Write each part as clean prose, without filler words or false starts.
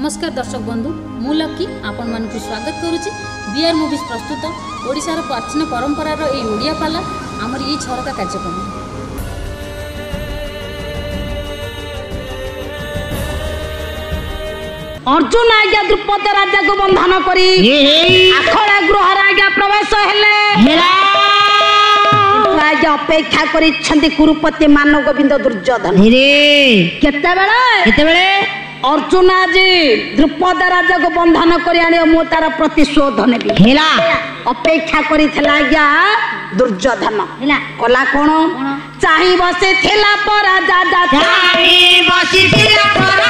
नमस्कार दर्शक बंधु मु लकी आपण मान स्वागत करुच्ची बीआर मूवीज प्रस्तुत ओडिशार प्राचीन परंपरार ए ओडिया पाला आमर ये झरका कार्यक्रम। अर्जुन आज्ञा द्रुपद राजा को बंधन करी आखड़ा गृहर आज्ञा प्रवेश हेले राजा अपेक्षा करी कुरुपति मानव गोविंद दुर्योधन केते अर्जुन आज द्रुपद राजा को बंधन करी आनी मु तार प्रतिशोध नेबी हेला अपेक्षा करी थला आज्ञा दुर्योधन हेला कला कोन चाहि बसे थेला पर राजा चाहि बसी थेला पर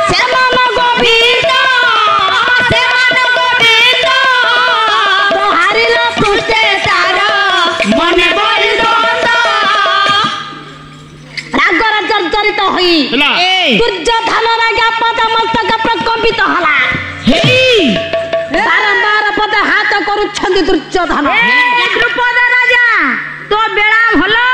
सेमान गोविंद तो हारिला तुते तारा मन बलिदान रागर जर्जरित होई दुर्योधन राजा पद मस्तक प्रकंपित हला हेई बारंबार पद हाथ करूछंदी दुर्योधन द्रुपद राजा तो बेड़ा भलो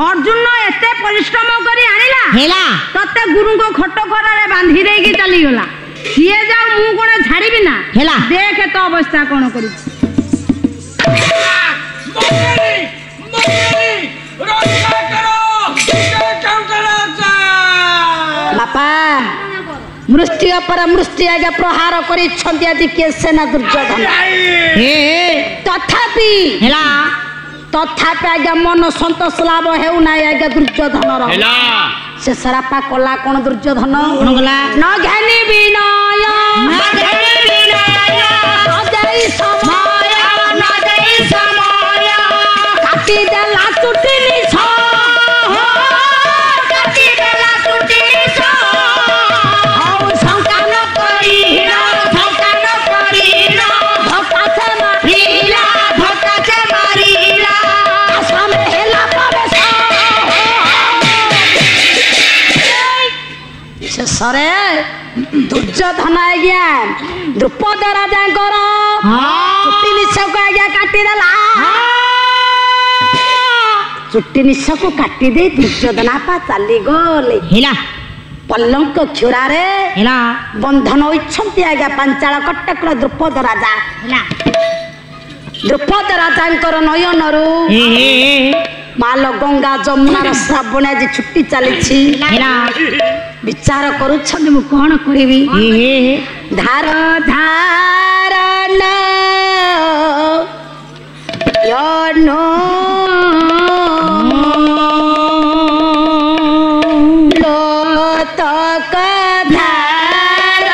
अर्जुन एते परिश्रम करी आनिला हेला तते गुरु को खट खरारे बांधी देकी चली गला सिए जाऊ मु कोन छाड़ीबी ना हेला देख तो अवस्था कोन करू रक्षा करो बापा मृष्टि पर मृष्टि आगे प्रहार करी छंती आदि के सेना दुर्योधन तथापि हेला तथापि आज्ञा मन संतोष लाभ हेउ ना आज्ञा दुर्योधन हेला से सरापा कला कोन दुर्योधन कोन गला न घनी विनय न घनी विनय न देई समय न देई समय काटी देला टुटिनी छ काटी देला टुटिनी छ औ शंका न करी धोखा न करी धोखा से मारिला धोखा से मारिला सामने हेला प्रवेश से सरे दुर्योधन आज्ञा द्रुपद राजा चुट्टी निश को आज्ञा काटी देला चुट्टी निश को काटी दे दुर्योधन आपा चली गले हेला पल्लंक क्षुरा रे हेला बंधन होइछंती आज्ञा पांचाळ कटकळ द्रुपद राजा हेला द्रुपद राजांकर नयनरु माल गंगा जमुनार श्रावण आज छुट्टी चली विचार करुछन मु कोन करिवि धार धार न यनो लोतक धार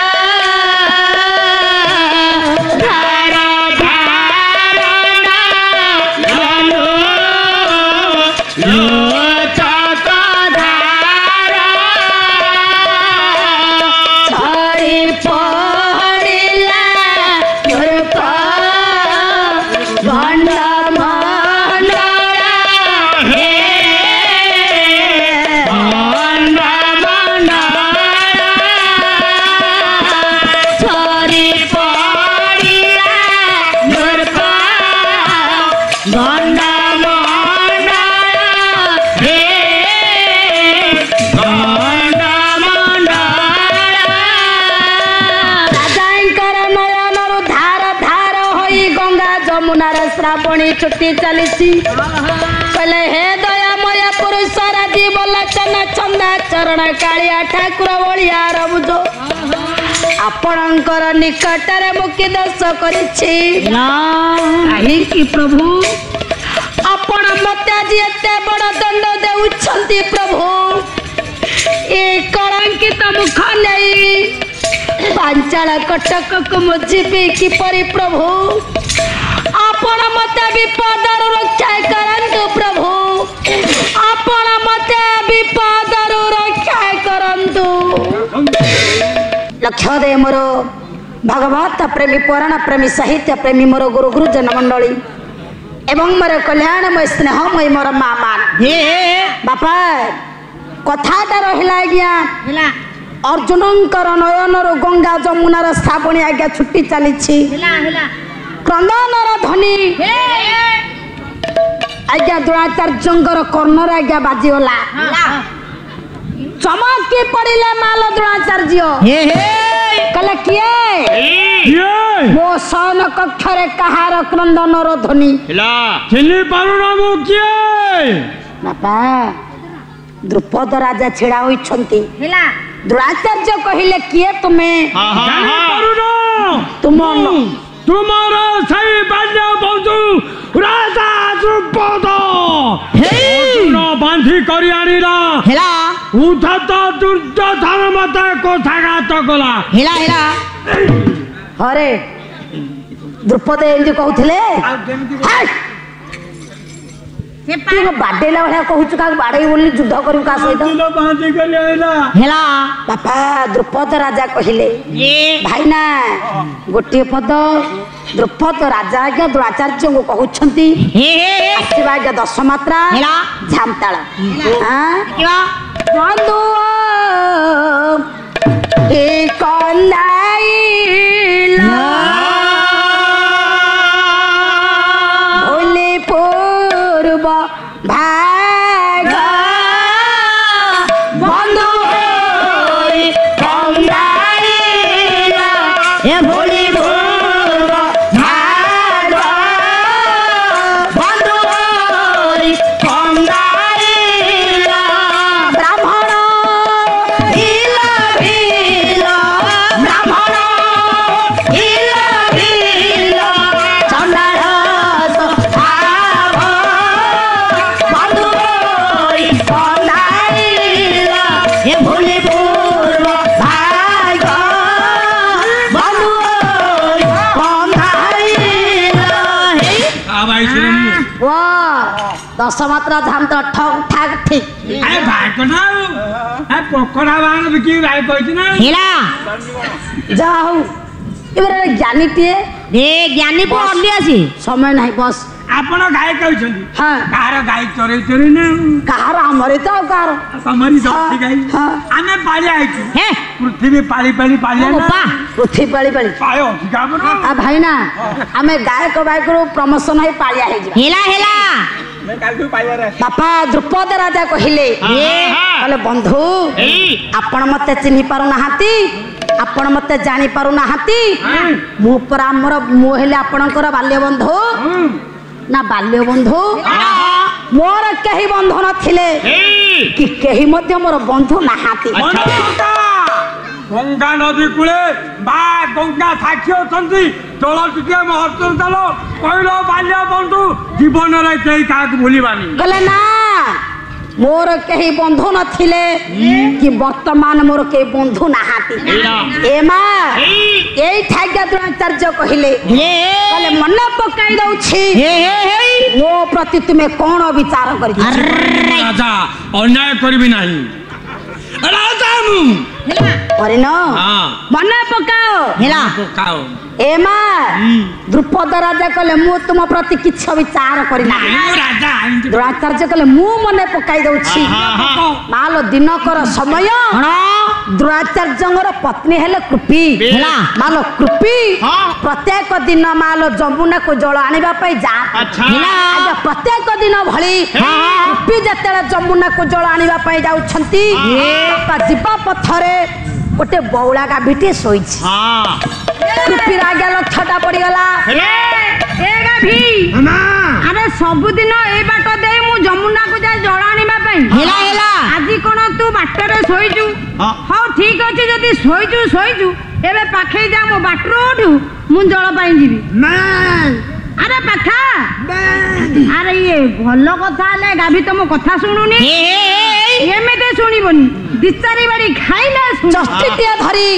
धार धार न यनो लोतक धार छाई पड़िला मूर्ख भंड मंडला हे भंड मंडला छाई पड़िला मूर्ख भंड मंडला हे भंड मंडला राजांकर नयनरु धार धार होई गंगा जमुनार श्रावणी छुट्टी चली कहले हे दयामय पुरुष राजी बलचन चंदा चरण कालिया ठाकुर बलिया रबुजो आपणकर निकटरे मुक्ति दर्श करिछि काहेकि प्रभु आपण मते आज एते बड़ दंड देउछंती प्रभु ए कलंकित मुख नहीं पांचाळ कटक को मुझिबी किपरि प्रभु आपण मते विपदरु रक्षा करंतु प्रभु आपण मते विपदरु रक्षा करंतु लक्ष्य दे मोर भगवत प्रेमी पुराण प्रेमी साहित्य प्रेमी मोर गुरु गुरुजन मंडली एवं मोर कल्याणमय स्नेहमय मोर माँ मान बापा कथाटा रहिला आज्ञा अर्जुनंकर नयनर गंगा जमुनार श्रावणी आज्ञा छुट्टी चली क्रंदनर धनी आज्ञा द्रोणाचार्यंकर कर्णर आज्ञा बाजीगला चमकी पड़िले माल द्रोणाचार्य कहले किए मो सन कक्षरे कहार क्रंदन रो ध्वनि चिन्ह पारुना मु किए बापा द्रुपद राजा छिड़ा होइछंती द्रोणाचार्य कहिले किए तुम्हें तुम्हारा सही बाल्य बंधु राजा द्रुपद बांधी करी आनिला उद्धत दुर्योधन मते कोठाघात कला हरे द्रुपद एंदी कहउथिले तू बाडेला भलिया कहूछु का बाडई बोली युद्ध करू का सहित बांधी करी आइला बापा द्रुपद राजा कहिले भाई ना गोटे पद द्रुपद राजा आज्ञा द्रोणाचार्य को कहउछंती आसीबा आज्ञा 10 मात्रा झामताळ बंधु ए कलाइला भोले पूर्व भाग बंधु कलाइला ए भोले दस मात्रा धाम तो ठग ठाक ठीक अरे भाई कोना ए पकोड़ा बाण बिकी भाई कहछि ना जाऊ एबरे ज्ञानी टिए ज्ञानी को अल्ली आसी समय नहीं बस आपण गाय कहछन हां कार गाय चोरे चोरे ना कार हमरे तो कार तमरी दसी गाय आमे पाली आइछु हे पृथ्वी पाली पाली पाली ना पृथ्वी पाली पाली पायो गाबन आ भाई ना हमें गाय को बाइक रो प्रमोशन है पालिया है हेला मैं काल को पाइया रे बापा द्रुपद राजा कहिले कहले बंधु आपण मते चिन्हि पारु नाहाती आपण मते जानि पारु नाहाती मु पर हमर मु हेले आपणकर बाल्य बंधु ना बाल्य बंधु मोर केही बंधु नथिले कि केही मध्य मोर बंधु नाहाती गंगा नदी कूले बा गंगा साक्षी अछंती तोल टिके महत्व दलो कहलो बाल्य बंधु जीवन रे केही काक भूलिबानी गले ना मोर केही बंधु नथिले कि वर्तमान मोर केही बंधु नाहाती ए मा एई ठाग्या द्रोणाचार्य कहिले कहले मन पकाई दउछि मो प्रति तुमे कोन विचार करि राजा अन्याय करबी नाही राजा मु अरे न मन पकाओ पकाओ ए मा द्रुपद राजा कहले मु तुम प्रति किछ विचार करिना राजा द्रोणाचार्य कहले मु मने पकाई दउछि मालो दिनकर समय द्रोणाचार्यंगर पत्नी हेले कृपी मालो कृपी प्रत्येक दिन मालो जमुना को जल आनिबा पई जा आज प्रत्येक दिन भली कृपी जतेला जमुना को जल आनिबा पई जाउछंती जीवा पथरे गोटे बौला गाभिटे सोइछि कृपी राजा लक्षटा पड़ी गला ए गाभी अरे सब दिन ए बाट दे मु जमुना को जा जल आनिबा पई हेला आज कोन तू बाटरे सोइजु हां ठीक अछि जदी सोइजु एबे पाखे जा मो बाटरो उठू मु जल पाई जीबी अरे पाखा अरे ये भल कथा ले गाभी तुम कथा सुनुनी एमेते सुनिबनी दिचारी बाड़ी खाइले सुन चस्टिटिया धरी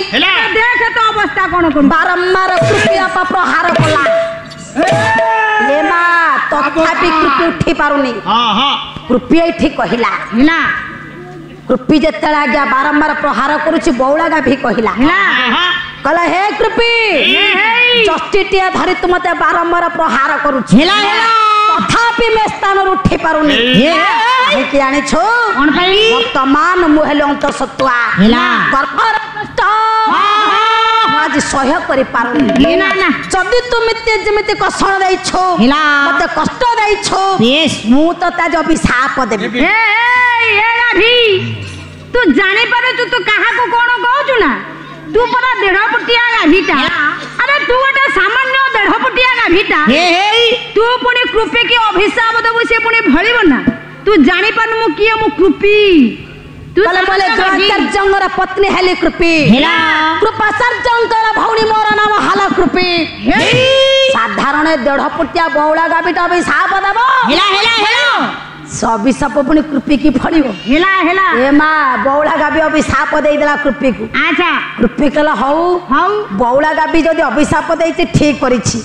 देख तो अवस्था कोन कोन बारंबार कृपया प्रहार कला ए मा तथापि कृपी उठी पारुनी कृपी एठी कहिला हिला कृपी जेतला गया बारंबार प्रहार करूची बौला गाभी कहिला कहला हे कृपी चस्टिटिया धरी तुमते बारंबार प्रहार करूची तथापि मैं स्थान उठी पारुनी कि आनी छो वर्तमान मुहेले अंत सत्वा गर्भर कष्ट आज सह्य करि पारुनी ना जदी तुम जेमिति कष्ट देई छो मते कष्ट देई छो मु तो ताज अभिशाप देबी ए गाभी तू जानि पारे तू काहा को कोन कहू ना तू परा 1.5 फुटिया गाभीटा अरे तू गोटे सामान्य 1.5 फुटिया गाभीटा तू पुणी कृपी की अभिशाप देबु से पुणी भळिबो ना तू जानि पानु मु किए मु कृपी तू बोले द्रोणाचार्यंगर पत्नी हेली कृपी कृपाचार्यंकर भौणी मोर नाम हाला कृपी साधारण 1.5 फुटिया बौला गाभीटा अभिशाप देबो अभिशाप पुणी कृपी की फड़िबो ए मां बौला गाभी अभिशाप देई देला कृपी को अच्छा कृपी कहला हौ बौला गाभी जदी अभिशाप देइछि ठीक करिछि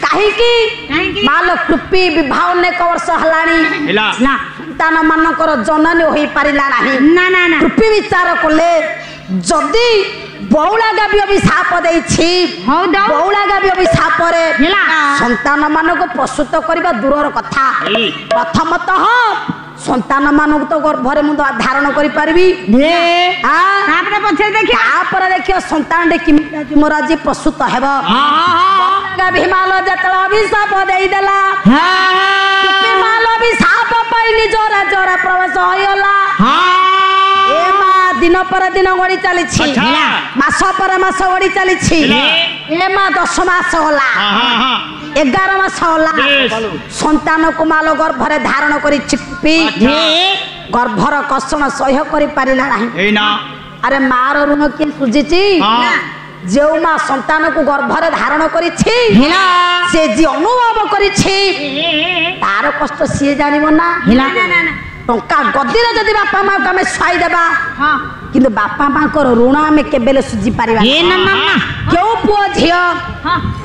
काहे की मालो कृपी विवाह ने वर्ष हलाणी संतान मानकर जननी होई परिला नाही ना ना ना कृपी विचार कले जदी बौला गाभी अभिशाप देइछि बौला गाभी अभिशाप रे संतान मानको प्रसूत करबा दूरर कथा प्रथमतः संतान मानक तो गर्भरे मु धारण करि परबी तापर पछे देखि तापर देखियो संतान डे किमिति मोर आज प्रसूत हेबो गाभी माल जतल अभिशाप देई देला कृपी माल अभिशाप पाई निजरा जरा प्रवेश होयला दिन पर दिन गड़ी चली मास पर मास गड़ी चली ए मा 10 मास होला 11 मास होला संतान को माल गर्भरे धारण करी चिपी गर्भर कषण सह्य करि पारिला नाही अरे मार ऋण के सुजिची जो मा संतान को गर्भरे धारण करी से जी अनुभव करी तार कष्ट सी जानिबो ना टंका गदीर जदि बापा माँ को स्वाई देबा किंतु बापा माँ को ऋण आम केबेले सुझी पारिबा क्यों पुओ झियो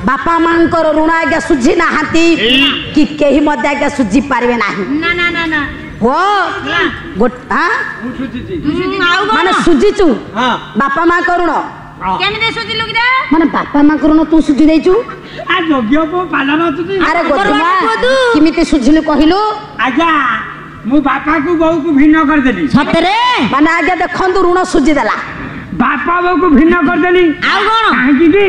बापा माँ को ऋण आज्ञा सुझी नाहांती कि केही मध्य आज्ञा सुझी पारिबे नाही ना ना ना ना हो माने सुझीचु बापा माँ को ऋण केमिते सुझिलु कि माने बापा माँ को ऋण तू सुझी देइचु आ जोग्य को पालन तुती अरे गोदमा किमिते सुझिलु कहिलु आज्ञा मु बापा को बहु को भिन्न कर देली सतरे माने आगे देखंतु ऋण सुझी देला बापा बहु को भिन्न कर देली आ कोन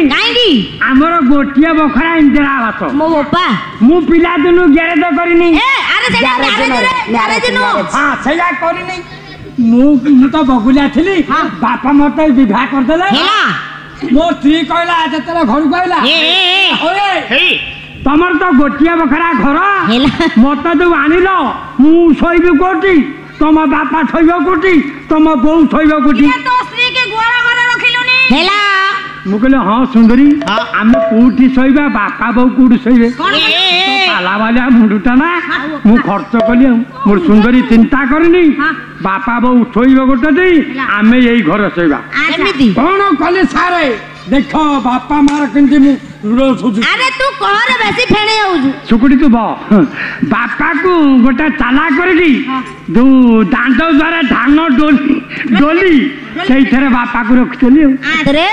काहेकी हमर गोटिया बखरा इंदिरा आवास मो बापा मु पिला दिनु गैरेज करनी ए अरे से गैरेज हां सेया करनी मु तो बगुला थली बापा मते विवाह कर देले मो स्त्री कहला जतरा घर कहला ओए तमर तो गोटिया बखरा घर मत तो आनिल मु शोइबी कोठी तुम बापा शोइब कोठी तुम बो शोइब कोठी तो स्त्री के गोरा घर रखिलुनी हेला मु कहले हां सुंदरी आमे कोठी शोइबा बापा बो कोठी शोइबे ताला वाला मुंडुटा ना मु खर्च कली मोर सुंदरी चिंता करनी बापा बो शोइब कोठी आमे एई घर शोइबा एमिति कोन कले सारे देखो बापा मार केंती मु ऋण सुझी अरे तू कहरे बेसी फेणे आउजु सुकुड़ी तू बा बापा को गोटा चाला करगी दो दांत द्वारा धान डोली सही थरे बापा को रखतली अरे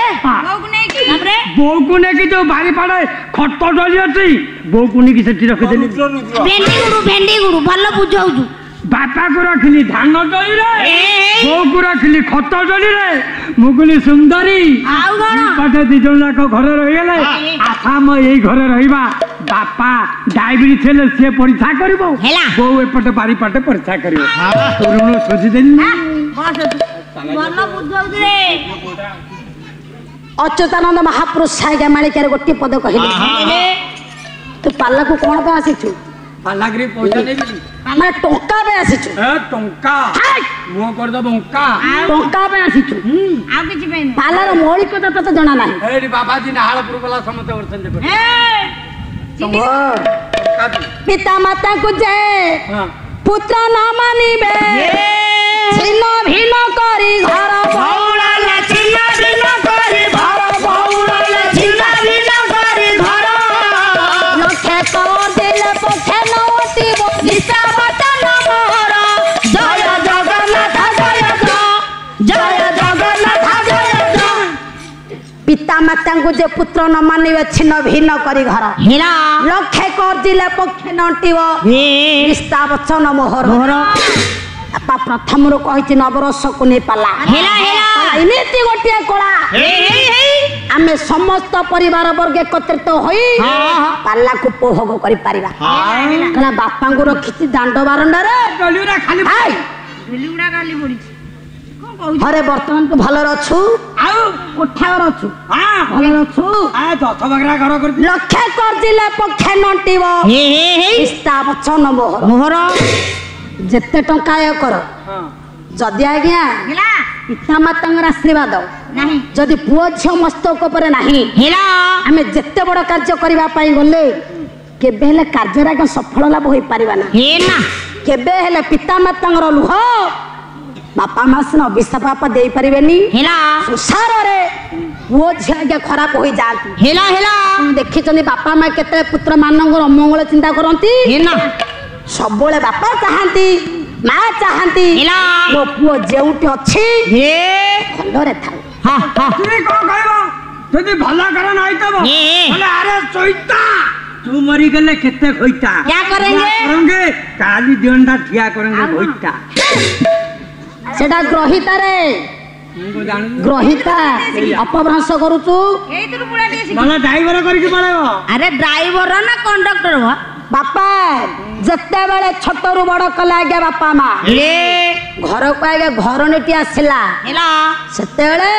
बो को ने की जो बारी पड़े खट डोली अछि बो को ने की सेठी रखतली भेंडी गुरु भलो बुझाउजु बापा को रखली धान डोली रे बो को रखली खट डोली रे मुगली सुंदरी पटे दी जणा को घर रहि गेले आसाम एई घर रहिबा बापा डायबिटीज छले से परीक्षा करबो बो एपटे बारी पटे परीक्षा करबो तो ऋण सोची देनी बस भलो बुझाउजु रे अच्युतानंद महापुरुष साइगा मालिकार गोटे पद कहिले तू पाला को कोन पे आसीछु पालाग्री पैसा नेबी मैं टोका पे आसीछु ए टोका मो कर दो बंका टोका पे आसीछु आ किछि पे पालार मौलिक कथा तो जाना नाही ए बाबा जी नाहालपुर वाला समते वर्षन दे पिता माता को जय पुत्र न मानिबे छिन्न भिन्न करी घर भौला छिन्न भिन्न करी घर भौला छिन्न भिन्न करी घर लखे कर दिले पखे नवती निशा बचन मोहर जय जगन्नाथ जय जगन्नाथ जय पिता माता को जे पुत्र न मानिबे छिन्न भिन्न करी घर लखे कर दिले पखे नटिब निशा बचन मोहर आपा प्रथम रो कहि नवरस को नै पाला एमिति गोटिया कला आमे समस्त परिवार वर्ग एकत्रित होई पाला को उपभोग करि पारिबा कला बापा को रखिति दांडो बारंडा रे डलिउरा खाली डलिउरा खाली पड़ी हरे वर्तमान तू भलर अछु आउ कोठा घर अछु हां भलर अछु आ 10 बगरा घर कर लक्ष्य करजिले पक्षे नंटिब इस्ता वचन मोहर जेते टंका आय कर हां जदि आज्ञा पिता मातांगर आशीर्वाद नहीं जदि पुओ झियो मस्तक उपरे नाही आमे जेते बड़ कार्य करबा पई गले केबे हेले कार्य रा सफल लाभ होई परिबा ना केबे हेले पिता मातांगर लुह बापा माँ सिना अभिशाप आप दे पारिबेनी संसार रे पुओ झियो आगे खराब होई जाती देखि चनी बापा माँ केते पुत्र मानंगर अमंगल चिंता करंती सबले बापा चाहती माँ चाहती मो पुओ जेउटी अछि भलरे थाउ तुई को कहबो जदी भला कर नाही तब बोले अरे चोइता तू मरी गले केते खोइता क्या करेंगे काली दिंडा ठिया करेंगे खोइता सेटा ग्रहिता रे ग्रहिता अपभ्रंश करूचु मला ड्राइवर करके पळेबो अरे ड्राइवर ना कंडक्टर हो बापा जत्ते बेले छोटरू बड़ कला आगे बापा माँ घर को आगे घर नेटी आसला सेते बेले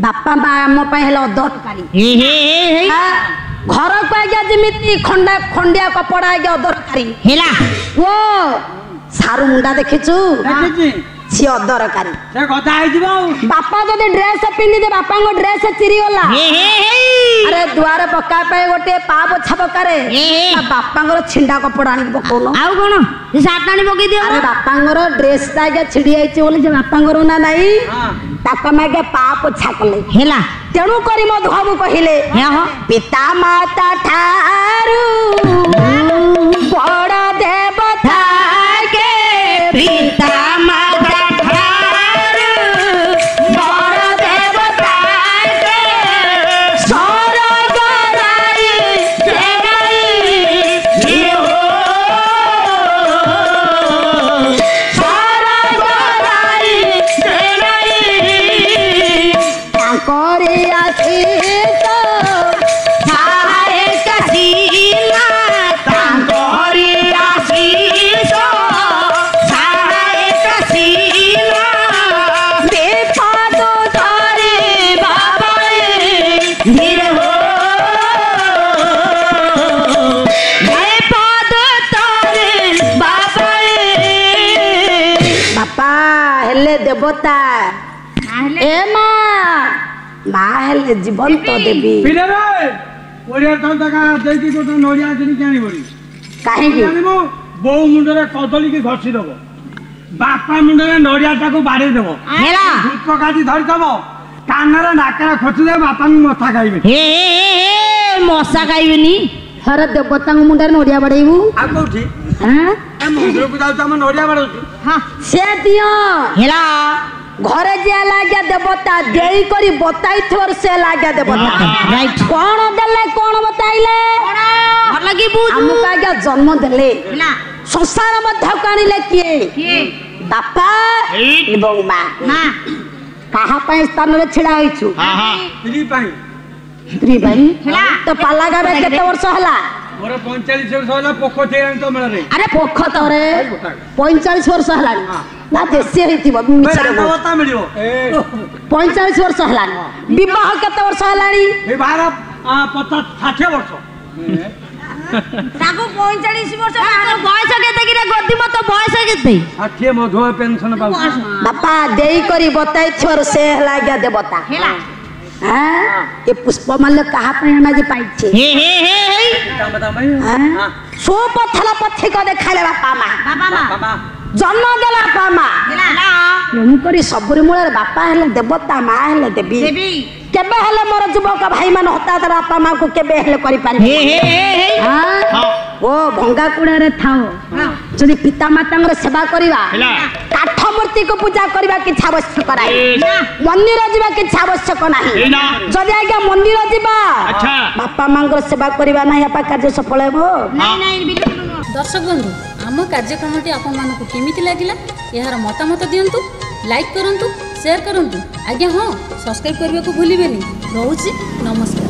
बापा माँ आम अदरकारी घर को आगे जमीती खंडिया कपड़ा आगे अदरकारी वो सारू मुंडा देखिचु देखिची सी अदरकारी से गदा आइ दिबो बापा जदि ड्रेस पिंदी दे बापा को ड्रेस चिरी गला अरे दुआरे पक्का पे गोटे पा पोछा पकारे बापा छिंडा कपड़ा आनी पकोनो आउ कोन से सात आनी पकई दियो अरे बापा ड्रेस तागे छिड़ी आइछि बोली जे बापा ना नाही ताका मागे पा पोछा कले हेला तेणु करी मो धोबु कहिले पिता माता ठारू बड़ देवता के पिता माता ठारू बड़ देवता के स्वर्ग राई देगाई जियो स्वर्ग राई देगाई तांकरी आशीष सहाय कसीना तांकरी आशीष सहाय कसीना विपद धरे बाबा धीर हो विपद धरे बाबा बापा हेले देवता ए माँ हेले जीवंत देवी पिले रे ओरिया तो तका देकी को नोरिया जनी केनी बड़ी काहे की जानिबो बो मुंडरे कदली के घसी दबो बापा मुंडरे नोरिया टाको बारे देबो हेला धूप काटी धरि दबो कानरे नाकरा खोचि दे बापा मथा खाइबे मशा खाइबेनी हर देवता मुंडरे नोरिया बड़ेबू आ कोठी हां ए मंदिर को जाउ त हम नोरिया बाड़ौती हां से दियो हेला घरे जे लाग्या देवता देई करी बताई थोर से लाग्या देवता राइट कोन देले कोन बताइले और लगी बुझ हमु काग्या जन्म देले हेला संसार मध्य कानिले किए बापा एवं माँ ना कहा पाए स्थान रे छिड़ा होइछु फ्री पाई स्त्री भाई हेला तो पाला गाबे केते वर्ष हला मोर 45 वर्ष होला पोखो थेरान तो मेरे अरे पोख तरे 45 वर्ष हलानी ना देसी हेतिबो मिछरे मेरा बता मिलियो 45 वर्ष हलानी विवाह केते वर्ष हलानी ए 12 50 60 वर्ष ताको 45 वर्ष बयस केते कि गद्दी मत बयस केते 60 मधुआ पेंशन पाउ बापा देई करी बताई छोर से हला गया देवता हेला हां ये पुष्पमाल्य कहा पे हम आज पाइछे बता भाई हां सो पथला पथि को देखाले बापा माँ बाबा जन्म देला बापा माँ हेला तेणु करी सबुरी मूल बापा हेले देवता माँ हेले देवी देवी केबे हेले मोर युवक भाई मान हतात बापा माँ को केबे हेले करि पारि हां ओ भंगा कुड़ा रे थाओ जदि पिता मातांगर सेवा करिवा काठ मूर्ति को पूजा करिवा कि आवश्यक नाही मंदिर जीवा कि आवश्यक नाही जदि आज्ञा मंदिर जीवा बापा मांगर सेवा करिवा नाही आपा कार्य सफल हेबो नहीं बिल्कुल दर्शक बंधु आम कार्यक्रमटी आपण मानकु केमिति लागिला यार मतामत दियंतु लाइक करंतु शेयर करंतु आज्ञा हाँ सब्सक्राइब करबा को भूलिबेनी रहउची नमस्कार।